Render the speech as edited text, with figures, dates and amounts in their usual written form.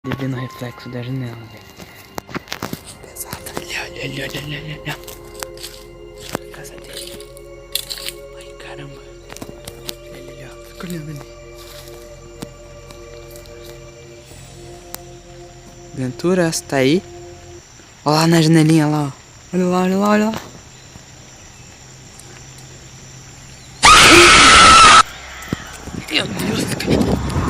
Ele vê no reflexo da janela, velho. Pesado. Olha. A casa dele. Ai, caramba. Olha ali, ó. Fica olhando ali. Ventura, você tá aí? Olha lá na janelinha lá, ó. Olha lá. Meu Deus, cara.